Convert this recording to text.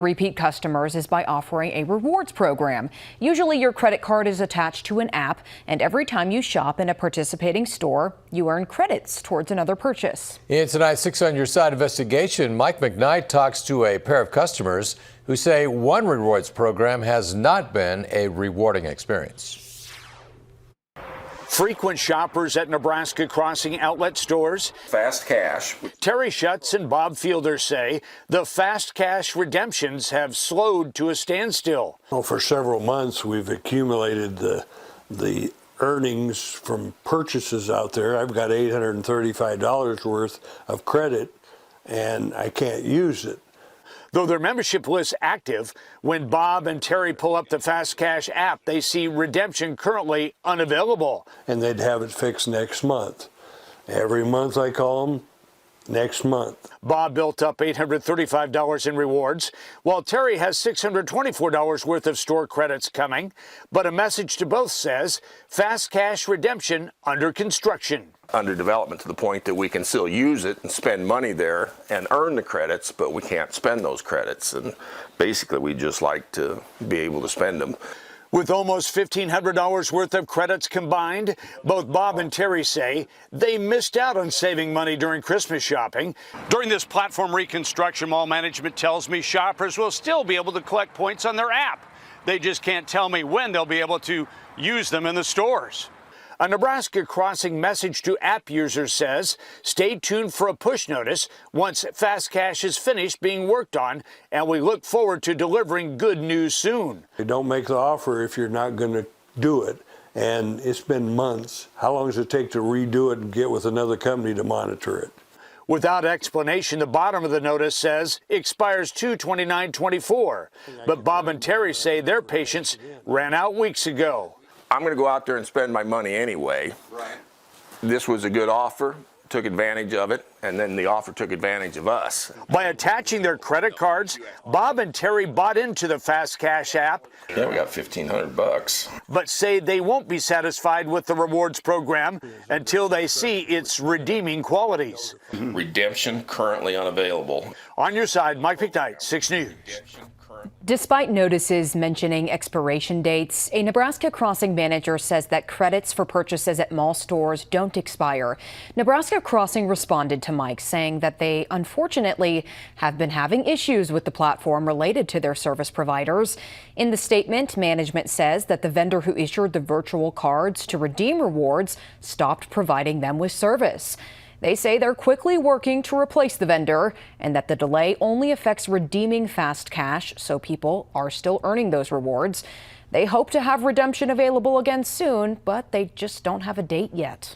Repeat customers is by offering a rewards program. Usually your credit card is attached to an app, and every time you shop in a participating store, you earn credits towards another purchase. In tonight's 6 on Your Side investigation, Mike McKnight talks to a pair of customers who say one rewards program has not been a rewarding experience. Frequent shoppers at Nebraska Crossing Outlet stores. Fast cash. Terry Schutz and Bob Fielder say the fast cash redemptions have slowed to a standstill. Well, for several months, we've accumulated the earnings from purchases out there. I've got $835 worth of credit, and I can't use it. Though their membership list's active, when Bob and Terry pull up the Fast Cash app, they see redemption currently unavailable. And they'd have it fixed next month. Every month I call them, next month. Bob built up $835 in rewards, while Terry has $624 worth of store credits coming. But a message to both says, Fast Cash redemption under construction. Under development to the point that we can still use it and spend money there and earn the credits, but we can't spend those credits. And basically, we just like to be able to spend them. With almost $1,500 worth of credits combined, both Bob and Terry say they missed out on saving money during Christmas shopping. During this platform reconstruction, mall management tells me shoppers will still be able to collect points on their app. They just can't tell me when they'll be able to use them in the stores. A Nebraska Crossing message to app users says, stay tuned for a push notice once Fast Cash is finished being worked on, and we look forward to delivering good news soon. Don't make the offer if you're not going to do it. And it's been months. How long does it take to redo it and get with another company to monitor it? Without explanation, the bottom of the notice says expires 2/29/24. But Bob and Terry say their patience ran out weeks ago. I'm going to go out there and spend my money anyway. Right. This was a good offer, took advantage of it, and then the offer took advantage of us. By attaching their credit cards, Bob and Terry bought into the Fast Cash app. Yeah, we got $1,500. But say they won't be satisfied with the rewards program until they see its redeeming qualities. Redemption currently unavailable. On Your Side, Mike McKnight, 6 News. Despite notices mentioning expiration dates, a Nebraska Crossing manager says that credits for purchases at mall stores don't expire. Nebraska Crossing responded to Mike, saying that they unfortunately have been having issues with the platform related to their service providers. In the statement, management says that the vendor who issued the virtual cards to redeem rewards stopped providing them with service. They say they're quickly working to replace the vendor and that the delay only affects redeeming Fast Cash, so people are still earning those rewards. They hope to have redemption available again soon, but they just don't have a date yet.